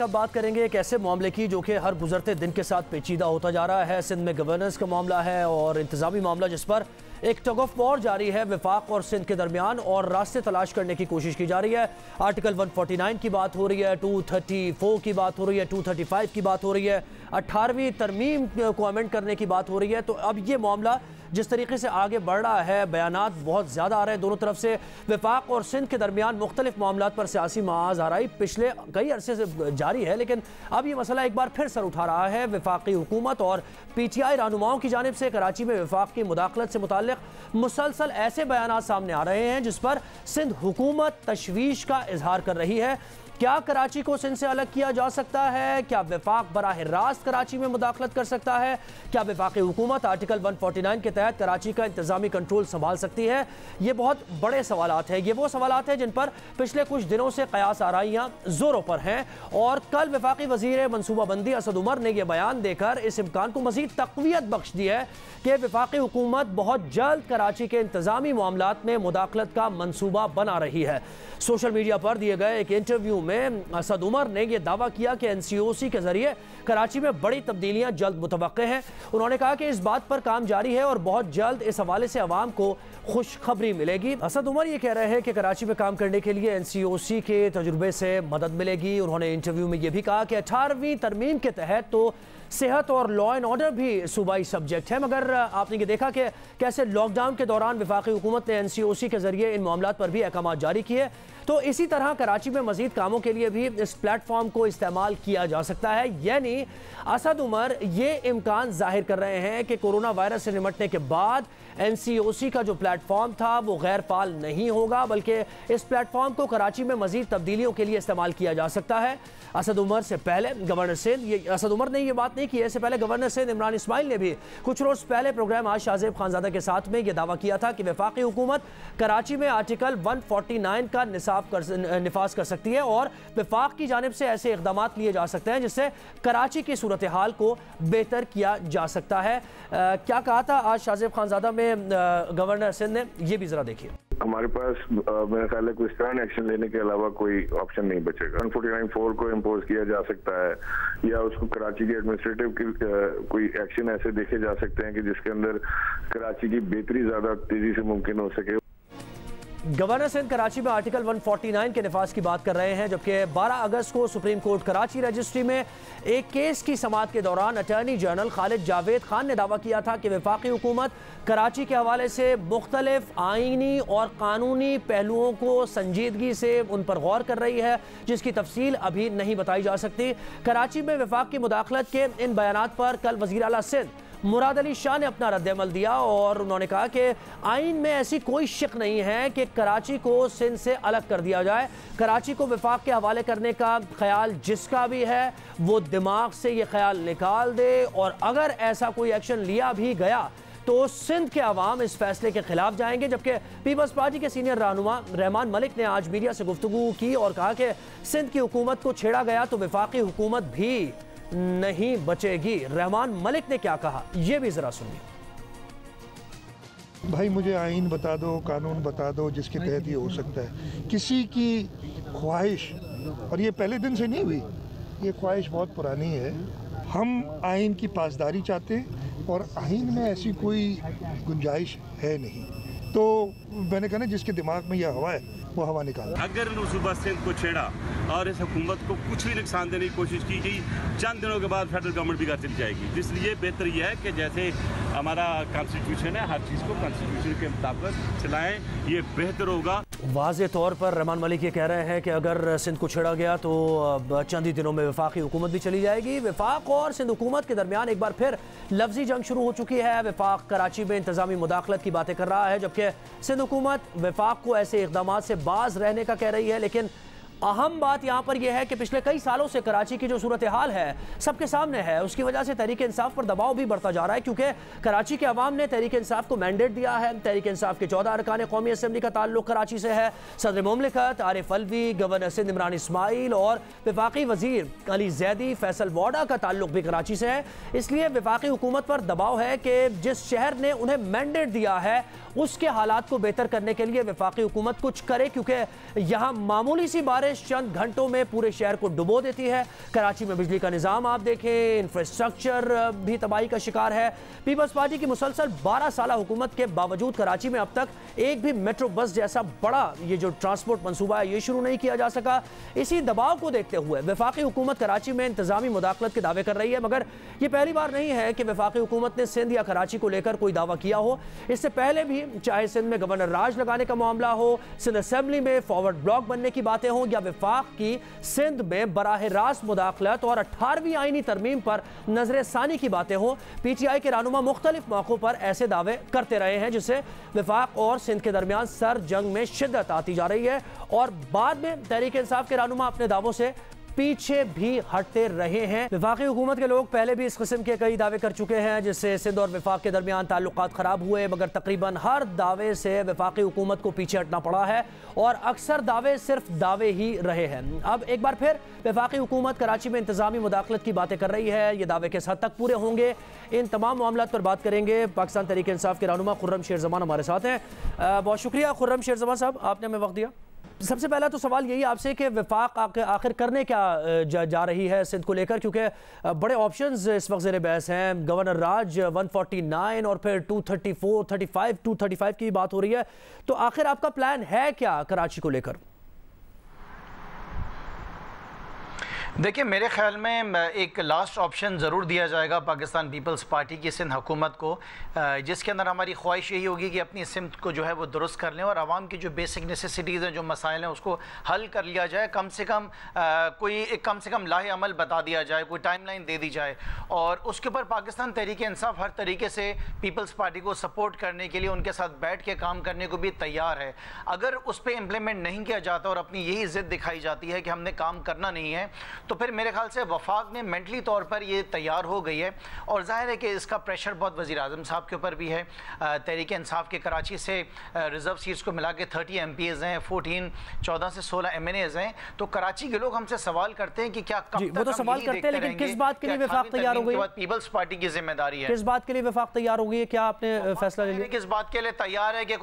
अब बात करेंगे एक ऐसे मामले की जो कि हर गुजरते दिन के साथ पेचीदा होता जा रहा है। सिंध में गवर्नेंस का मामला है और इंतजामी मामला, जिस पर एक टग ऑफ वॉर जारी है वफाक और सिंध के दरमियान और रास्ते तलाश करने की कोशिश की जा रही है। आर्टिकल 149 की बात हो रही है, 234 की बात हो रही है, 235 की बात हो रही है, 18वीं तरमीम को अमेंड करने की बात हो रही है। तो अब ये मामला जिस तरीके से आगे बढ़ रहा है, बयानात बहुत ज़्यादा आ रहे हैं दोनों तरफ से। वफाक और सिंध के दरमियान मुख्तलिफ मामलात पर सियासी महाज़ाराई पिछले कई अरसे से जारी है, लेकिन अब ये मसला एक बार फिर सर उठा रहा है। वफाकी हुकूमत और PTI रहनुमाओं की जानिब से कराची में वफाक की मुदाखलत से मुताल्लिक़ मुसलसल ऐसे बयानात सामने आ रहे हैं जिस पर सिंध हुकूमत तशवीश का इजहार कर रही है। क्या कराची को सिंध से अलग किया जा सकता है? क्या वफाक बराह रास्त कराची में मुदाखलत कर सकता है? क्या वफाकी हुकूमत आर्टिकल 149 के तहत कराची का इंतजामी कंट्रोल संभाल सकती है? ये बहुत बड़े सवालात हैं। ये वो सवालात हैं जिन पर पिछले कुछ दिनों से कयास आराइयाँ जोरों पर हैं और कल वफाकी वज़ीर मनसूबाबंदी असद उमर ने यह बयान देकर इस इम्कान को मज़ीद तक़वियत बख्श दी है कि वफाकी हुकूमत बहुत जल्द कराची के इंतजामी मामलात में मुदाखलत का मनसूबा बना रही है। सोशल मीडिया पर दिए गए एक इंटरव्यू में असद उमर ने यह दावा किया कि NCOC के जरिए कराची में बड़ी तब्दीलियां जल्द मुतवक्के हैं। उन्होंने कहा कि इस बात पर काम जारी है और बहुत जल्द इस हवाले से अवाम को खुशखबरी मिलेगी। असद उमर ये कह रहे हैं कि कराची में काम करने के लिए NCOC के तजुर्बे से मदद मिलेगी। उन्होंने इंटरव्यू में यह भी कहा कि 18वीं तरमीम के तहत तो सेहत और लॉ एंड ऑर्डर भी सूबाई सब्जेक्ट है, मगर आपने ये देखा कि कैसे लॉकडाउन के दौरान वफाकी हुकूमत ने NCOC के जरिए इन मामलात पर भी अहकाम जारी किए। तो इसी तरह कराची में मजीद कामों के लिए भी इस प्लेटफॉर्म को इस्तेमाल किया जा सकता है। यानी असद उमर ये इम्कान जाहिर कर रहे हैं कि कोरोना वायरस से निपटने के बाद NCOC का जो प्लेटफॉर्म था वो गैर फाल नहीं होगा, बल्कि इस प्लेटफॉर्म को कराची में मजीद तब्दीलियों के लिए इस्तेमाल किया जा सकता है। असद उमर से पहले गवर्नर सिंध, असद उमर ने यह बात नहीं की है, इससे पहले गवर्नर सिंध इमरान इस्माइल ने भी कुछ रोज़ पहले प्रोग्राम आज शाहजेब खानजादा के साथ में यह दावा किया था कि वफाकी हुकूमत कराची में आर्टिकल 149 का निफाज कर सकती है और वफाक की जानिब से ऐसे इक़दाम लिए जा सकते हैं जिससे कराची की सूरत हाल को बेहतर किया जा सकता है। क्या कहा था आज शाहजेब खानजादा में गवर्नर सिंध ने, ये भी जरा देखिए। हमारे पास मेरा ख्याल है कोई स्टर्न एक्शन लेने के अलावा कोई ऑप्शन नहीं बचेगा। 149(4) को इम्पोज किया जा सकता है या उसको कराची के एडमिनिस्ट्रेटिव की कोई एक्शन ऐसे देखे जा सकते हैं कि जिसके अंदर कराची की बेहतरी ज्यादा तेजी से मुमकिन हो सके। गवर्नर सिंध कराची में आर्टिकल 149 के निफाज की बात कर रहे हैं, जबकि 12 अगस्त को सुप्रीम कोर्ट कराची रजिस्ट्री में एक केस की समाअत के दौरान अटॉर्नी जनरल खालिद जावेद खान ने दावा किया था कि वफाकी हुकूमत कराची के हवाले से मुख्तलिफ आईनी और कानूनी पहलुओं को संजीदगी से उन पर गौर कर रही है, जिसकी तफसील अभी नहीं बताई जा सकती। कराची में वफाक की मुदाखलत के इन बयानात पर कल वज़ीर आला सिंध मुराद अली शाह ने अपना रद्द-ए-अमल दिया और उन्होंने कहा कि आइन में ऐसी कोई शक नहीं है कि कराची को सिंध से अलग कर दिया जाए। कराची को वफाक के हवाले करने का ख्याल जिसका भी है वो दिमाग से ये ख्याल निकाल दे, और अगर ऐसा कोई एक्शन लिया भी गया तो सिंध के अवाम इस फैसले के खिलाफ जाएंगे। जबकि पीपल्स पार्टी के सीनियर रहनुमा रहमान मलिक ने आज मीडिया से गुफ्तगू की और कहा कि सिंध की हुकूमत को छेड़ा गया तो वफाकी हुकूमत भी नहीं बचेगी। रहमान मलिक ने क्या कहा, यह भी जरा सुनिए। भाई मुझे आइन बता दो, कानून बता दो जिसके तहत ये हो सकता है। किसी की ख्वाहिश, और ये पहले दिन से नहीं हुई, ये ख्वाहिश बहुत पुरानी है। हम आइन की पासदारी चाहते हैं और आइन में ऐसी कोई गुंजाइश है नहीं। तो मैंने कहा ना, जिसके दिमाग में यह हवा है वो हवा निकाल। अगर सूबा सिंध को छेड़ा और इस हुकूमत को कुछ भी नुकसान देने की कोशिश की गई, चंद दिनों के बाद फेडरल गवर्नमेंट भी घर चली जाएगी। इसलिए बेहतर यह है कि जैसे हमारा कॉन्स्टिट्यूशन है, हर चीज़ को कॉन्स्टिट्यूशन के मुताबिक चलाएं, ये बेहतर होगा। वाज़े तौर पर रहमान मलिक ये कह रहे हैं कि अगर सिंध को छेड़ा गया तो चंद ही दिनों में वफाकी हुकूमत भी चली जाएगी। वफाक और सिंध हुकूमत के दरमियान एक बार फिर लफ्जी जंग शुरू हो चुकी है। वफाक कराची में इंतजामी मुदाखलत की बातें कर रहा है, जबकि सिंध हुकूमत वफाक को ऐसे इक़दाम से बाज रहने का कह रही है। लेकिन अहम बात यहाँ पर यह है कि पिछले कई सालों से कराची की जो सूरत हाल है सबके सामने है। उसकी वजह से तहरीक इंसाफ पर दबाव भी बढ़ता जा रहा है, क्योंकि कराची के अवाम ने तहरीक इंसाफ को मैंडेट दिया है। तहरीक इंसाफ के 14 अरकान कौमी असम्बली का ताल्लुक कराची से है। सदर मुमलिकत आरिफ अलवी, गवर्नर सिंध इमरान इस्माइल और वफाकी वजीर अली जैदी फैसल वाडा का ताल्लुक भी कराची से है। इसलिए वफाकी हुकूमत पर दबाव है कि जिस शहर ने उन्हें मैंडेट दिया है उसके हालात को बेहतर करने के लिए वफाकी हुकूमत कुछ करे, क्योंकि यहाँ मामूली सी बारिश बारिश चंद घंटों में पूरे शहर को डुबो देती है। कराची में बिजली का निज़ाम आप देखें, इंफ्रास्ट्रक्चर भी तबाही का शिकार है। पीपल्स पार्टी की मुसलसल 12 साल हुकूमत के बावजूद कराची में अब तक एक भी मेट्रो बस जैसा बड़ा ये जो ट्रांसपोर्ट मंसूबा है ये शुरू नहीं किया जा सका। इसी दबाव को देखते हुए वफाकी हुकूमत कराची में इंतजामी मुदाखलत के दावे कर रही है, मगर ये पहली बार नहीं है कि वफाकी हुकूमत ने सिंध या कराची को लेकर कोई दावा किया हो। इससे पहले भी चाहे सिंध में गवर्नर राज लगाने का मामला हो, सिंध असेंबली में फॉरवर्ड ब्लॉक बनने की बातें हों, या वफाक की सिंध में बराह रास्त मुदाखलत और 18वीं आईनी तरमीम पर नजर सानी की बातें हों, पीटीआई के रहनुमा मुख्तलिफ मौकों पर ऐसे दावे करते रहे हैं, जिससे वफाक और सिंध के दरमियान सर जंग में शिद्दत आती जा रही है। और बाद में तहरीक इंसाफ के रहनुमा अपने दावों से पीछे भी हटते रहे हैं। वफाकी हुकूमत के लोग पहले भी इस किस्म के कई दावे कर चुके हैं, जिससे सिंध और वफाक के दरमियान ताल्लुकात खराब हुए, मगर तकरीबन हर दावे से वफाकी हुकूमत को पीछे हटना पड़ा है और अक्सर दावे सिर्फ दावे ही रहे हैं। अब एक बार फिर वफाकी हुकूमत कराची में इंतजामी मुदाखलत की बातें कर रही है। ये दावे किस हद तक पूरे होंगे, इन तमाम मामलों पर बात करेंगे। पाकिस्तान तहरीक इंसाफ के रहनुमा खुर्रम शेरजमान हमारे साथ हैं। बहुत शुक्रिया खुर्रम शेरजमान साहब, आपने हमें वक्त दिया। सबसे पहला तो सवाल यही आपसे कि वफाक आखिर करने क्या जा रही है सिंध को लेकर, क्योंकि बड़े ऑप्शंस इस वक्त ज़ेर बहस हैं। गवर्नर राज 149 और फिर 234, 35, 235 की बात हो रही है, तो आखिर आपका प्लान है क्या कराची को लेकर? देखिए, मेरे ख्याल में एक लास्ट ऑप्शन ज़रूर दिया जाएगा पाकिस्तान पीपल्स पार्टी की सिंध हुकूमत को, जिसके अंदर हमारी ख्वाहिश यही होगी कि अपनी सिंध को जो है वो दुरुस्त कर लें और आवाम की जो बेसिक नेसेसिटीज़ हैं, जो मसाइल हैं, उसको हल कर लिया जाए। कम से कम लाहे अमल बता दिया जाए, कोई टाइमलाइन दे दी जाए, और उसके ऊपर पाकिस्तान तहरीक इंसाफ हर तरीके से पीपल्स पार्टी को सपोर्ट करने के लिए उनके साथ बैठ के काम करने को भी तैयार है। अगर उस पर इम्प्लीमेंट नहीं किया जाता और अपनी यही ज़िद दिखाई जाती है कि हमने काम करना नहीं है, तो फिर मेरे ख्याल से वफाक में मेंटली तौर पर ये तैयार हो गई है, और जाहिर है कि इसका प्रेशर बहुत वज़ीर आज़म साहब के ऊपर भी है। तहरीक इंसाफ के कराची से रिजर्व सीट्स को मिला के 30 MPs हैं, 14 से 16 MNAs हैं। तो कराची के लोग हमसे सवाल करते हैं कि क्या कब तक वो तो सवाल करते हैं, लेकिन किस बात के लिए वफाक तैयार हो गई? पीपल्स पार्टी की जिम्मेदारी है। किस बात के लिए वफाक तैयार हो गई है? क्या आपने फैसला ले लिया? किस बात के लिए तैयार है कि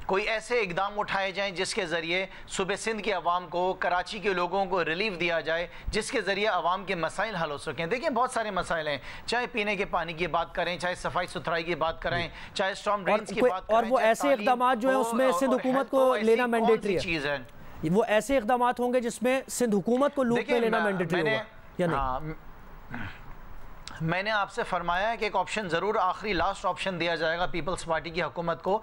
कोई ऐसे इकदाम उठाए जाएं जिसके ज़रिए सुबह सिंध के अवाम को, कराची के लोगों को रिलीफ दिया जाए, जिसके ज़रिए अवाम के मसाइल हल हो सकें। देखिए, बहुत सारे मसाइल हैं, चाहे पीने के पानी की बात करें, चाहे सफाई सुथराई की बात करें, चाहे स्टॉर्म ड्रेन्स की बात करें, और वो ऐसे इकदाम जो है उसमें सिंध हुकूमत को लेना मैंडेटरी है। वो ऐसे इकदाम होंगे जिसमें सिंध हुकूमत को लूप में लेना मैंडेटरी होगा या नहीं? मैंने आपसे फरमाया है कि एक ऑप्शन ज़रूर आखिरी लास्ट ऑप्शन दिया जाएगा पीपल्स पार्टी की हुकूमत को,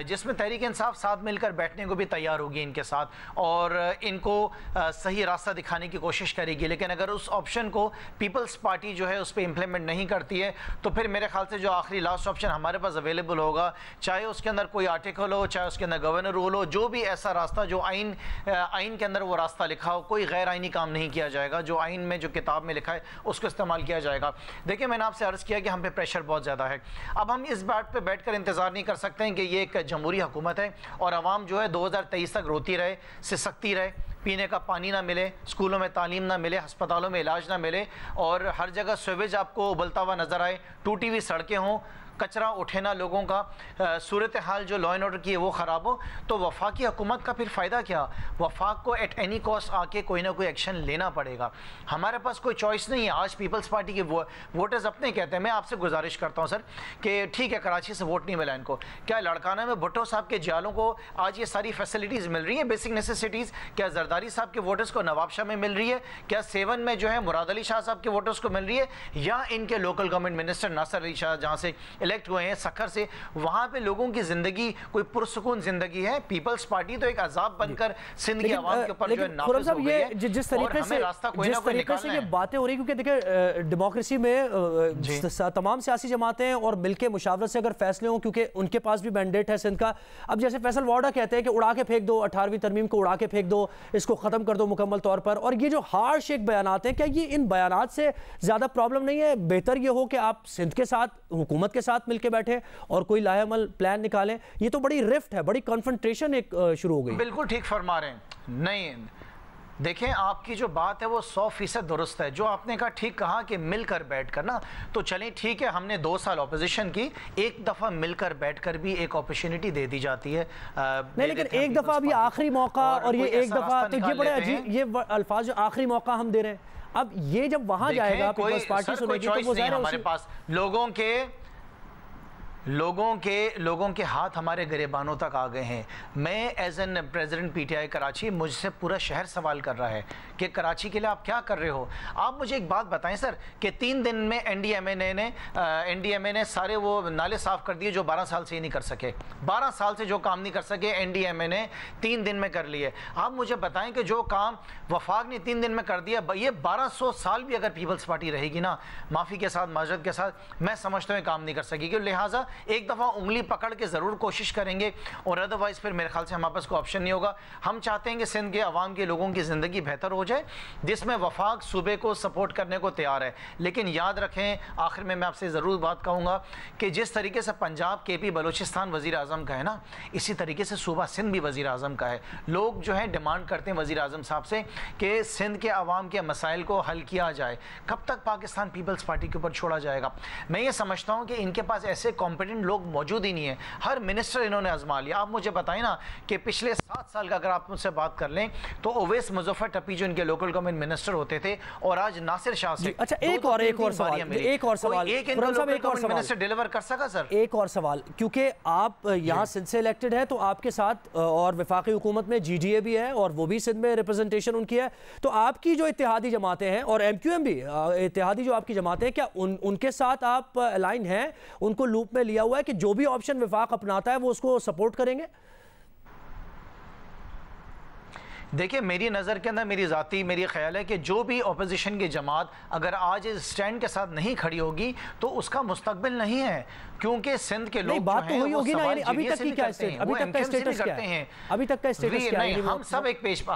जिसमें तहरीक इंसाफ साथ मिलकर बैठने को भी तैयार होगी इनके साथ और इनको सही रास्ता दिखाने की कोशिश करेगी। लेकिन अगर उस ऑप्शन को पीपल्स पार्टी जो है उस पर इम्प्लीमेंट नहीं करती है, तो फिर मेरे ख्याल से जो आखिरी लास्ट ऑप्शन हमारे पास अवेलेबल होगा, चाहे उसके अंदर कोई आर्टिकल हो, चाहे उसके अंदर गवर्नर रूल हो, जो भी ऐसा रास्ता जो आइन के अंदर वो रास्ता लिखा हो, कोई गैर आइनी काम नहीं किया जाएगा। जो आइन में, जो किताब में लिखा है, उसको इस्तेमाल किया जाएगा। देखिए, मैंने आपसे अर्ज़ किया कि हम पे प्रेशर बहुत ज़्यादा है। अब हम इस बात पे बैठकर इंतज़ार नहीं कर सकते हैं कि ये एक जमहूरी हुकूमत है और आवाम जो है 2023 तक रोती रहे, सिसकती रहे, पीने का पानी ना मिले, स्कूलों में तालीम ना मिले, अस्पतालों में इलाज ना मिले और हर जगह सीवेज आपको उबलता हुआ नज़र आए, टूटी हुई सड़कें हों, कचरा उठे ना लोगों का, सूरत हाल जो लॉ एंड ऑर्डर की है वो ख़राब हो, तो वफाकी हुकूमत का फिर फ़ायदा क्या? वफाक को एट एनी कॉस्ट आके कोई ना कोई एक्शन लेना पड़ेगा। हमारे पास कोई चॉइस नहीं है। आज पीपल्स पार्टी के वोटर्स अपने कहते हैं, मैं आपसे गुजारिश करता हूँ सर कि ठीक है, कराची से वोट नहीं मिला इनको, क्या लड़काना में भुट्टो साहब के जियालों को आज ये सारी फैसिलिटीज़ मिल रही है, बेसिक नेसेसिटीज़? क्या जरदारी साहब के वोटर्स को नवाब शाह में मिल रही है? क्या सेवन में जो है मुराद अली शाह साहब के वोटर्स को मिल रही है? या इनके local government minister Nasir Ali Shah जहाँ से इलेक्ट हुए हैं सखर से, वहां पे लोगों की जिंदगी कोई पुरसुकून जिंदगी है? पीपल्स पार्टी तो एक अजाब बनकर सिंध की आवाम के ऊपर जो है नाफिज हो गई है। जिस तरीके से ये बातें हो रही, क्योंकि देखिए डेमोक्रेसी में तमाम सियासी जमातें और मिलके मुशावरत से अगर फैसले हों, क्योंकि उनके पास भी मैंडेट है सिंध का। अब जैसे फैसल वार्डा कहते हैं कि उड़ा के फेंक दो, 18वीं तरमीम को उड़ा के फेंक दो, इसको खत्म कर दो मुकम्मल तौर पर, और ये जो हार्श एक बयानात हैं, क्या ये इन बयानात से ज्यादा प्रॉब्लम नहीं है? बेहतर ये हो कि आप सिंध के साथ, हुकूमत के साथ मिलकर बैठे और कोई लाहेअमल प्लान निकालें। ये तो बड़ी रिफ्ट है, बड़ी कॉन्फ्रंटेशन एक शुरू हो गई। बिल्कुल ठीक फरमा रहे हैं। देखें, आपकी जो बात है वो 100% दुरुस्त है। जो आपने कहा ठीक कहा कि मिलकर बैठकर ना, तो चलें ठीक है, हमने 2 साल ऑपोजिशन की, एक दफ़ा मिलकर बैठकर भी एक अपॉर्चुनिटी दे दी जाती है। नहीं, लेकिन एक दफ़ा अभी आखिरी मौका और ये एक दफ़ा, तो ये बड़े अजीब ये अल्फाज, जो आखिरी मौका हम दे रहे हैं, अब ये जब वहां जाएगा पीपल्स पार्टी सुनेगी तो वो ज़ाहिर है हमारे पास लोगों के हाथ हमारे गिरेबानों तक आ गए हैं। मैं as an president PTI Karachi, मुझसे पूरा शहर सवाल कर रहा है कि कराची के लिए आप क्या कर रहे हो। आप मुझे एक बात बताएं सर कि 3 दिन में एनडीएमए ने सारे वो नाले साफ कर दिए जो 12 साल से ही नहीं कर सके। 12 साल से जो काम नहीं कर सके एनडीएमए ने 3 दिन में कर लिए। आप मुझे बताएं कि जो काम वफाक ने 3 दिन में कर दिया, ये 1200 साल भी अगर पीपल्स पार्टी रहेगी ना, माफ़ी के साथ, माजरत के साथ, मैं समझता हूँ काम नहीं कर सकेगी। लिहाजा एक दफ़ा उंगली पकड़ के ज़रूर कोशिश करेंगे, और अदरवाइज़ फिर मेरे ख्याल से हमारे पास कोई ऑप्शन नहीं होगा। हम चाहते हैं कि सिंध के अवाम के लोगों की ज़िंदगी बेहतर हो जाए, जिसमें वफाक सूबे को सपोर्ट करने को तैयार है। लेकिन याद रखें, आखिर में मैं आपसे ज़रूर बात कहूँगा कि जिस तरीके से पंजाब KP बलूचिस्तान वज़ीर आज़म का है ना, इसी तरीके से सूबा सिंध भी वज़ीर आज़म का है। लोग जो हैं डिमांड करते हैं वज़ीर आज़म साहब से कि सिंध के अवाम के मसाइल को हल किया जाए। कब तक पाकिस्तान पीपल्स पार्टी के ऊपर छोड़ा जाएगा? मैं ये समझता हूँ कि इनके पास ऐसे कॉम्पिटेंट लोग मौजूद ही नहीं है। हर मिनिस्टर इन्होंने आजमा लिया। आप मुझे बताएं ना कि पिछले 7 साल का अगर आप मुझसे बात कर लें तो ओवैस मुजफ्फर टप्पी जो इनके लोकल गवर्नमेंट मिनिस्टर होते थे, और आज नासिर शाह से। अच्छा, एक और सवाल मिनिस्टर डिलीवर कर सका सर? एक और सवाल, क्योंकि आप यहाँ सिंध से इलेक्टेड है, तो आपके साथ और वफाकी हुकूमत में GDA भी है और वो भी सिंध में रिप्रेजेंटेशन उनकी है, तो आपकी जो इत्तेहादी जमातें हैं और MQM भी इत्तेहादी जो आपकी जमातें हैं, क्या उनके साथ आप अलाइन हैं, उनको लूप में लिया हुआ है कि जो भी ऑप्शन वफाक अपनाता है वो उसको सपोर्ट करेंगे? देखिए, मेरी नज़र के अंदर मेरी ख्याल है कि जो भी अपोजिशन की जमात अगर आज इस स्टैंड के साथ नहीं खड़ी होगी तो उसका मुस्तकबिल नहीं है, क्योंकि सिंध के लोग बात तो हुई होगी ना, यानी अभी तक की क्या स्टेट, अभी तक का स्टेटस क्या है? अभी तक का स्टेटस क्या है? हम सब एक पेज पर,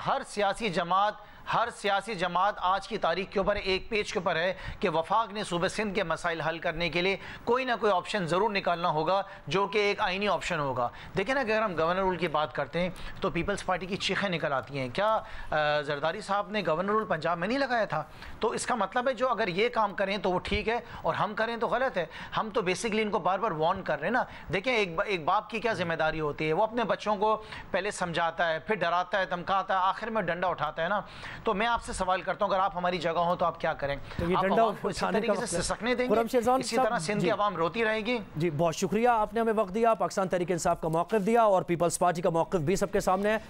हर सियासी जमात आज की तारीख के ऊपर एक पेज के ऊपर है कि वफाक ने सूबे सिंध के मसाइल हल करने के लिए कोई ना कोई ऑप्शन ज़रूर निकालना होगा, जो कि एक आईनी ऑप्शन होगा। देखिए ना, अगर हम गवर्नर रूल की बात करते हैं तो पीपल्स पार्टी की चीखें निकल आती हैं। क्या जरदारी साहब ने गवर्नर रूल पंजाब में नहीं लगाया था? तो इसका मतलब है जो अगर ये काम करें तो वो ठीक है और हम करें तो गलत है। हम तो बेसिकली इनको बार बार वार्न कर रहे हैं ना। देखें, एक बाप की क्या जिम्मेदारी होती है, वो अपने बच्चों को पहले समझाता है, फिर डराता है, धमकाता है, आखिर में डंडा उठाता है ना। तो मैं आपसे सवाल करता हूं, अगर आप हमारी जगह हो तो आप क्या करें? तो ये डंडा उठाने का सिसकने देंगे? इसी तरह सिंध की आवाम रोती रहेगी? जी, बहुत शुक्रिया, आपने हमें वक्त दिया, पाकिस्तान तहरीक इंसाफ का मौक़िफ़ दिया और पीपल्स पार्टी का मौक़िफ़ भी सबके सामने है।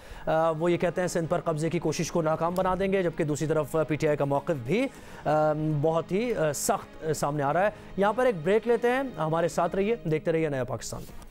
वो ये कहते हैं सिंध पर कब्जे की कोशिश को नाकाम बना देंगे, जबकि दूसरी तरफ PTI का मौक़िफ़ भी बहुत ही सख्त सामने आ रहा है। यहाँ पर एक ब्रेक लेते हैं, हमारे साथ रहिए, देखते रहिए नया पाकिस्तान।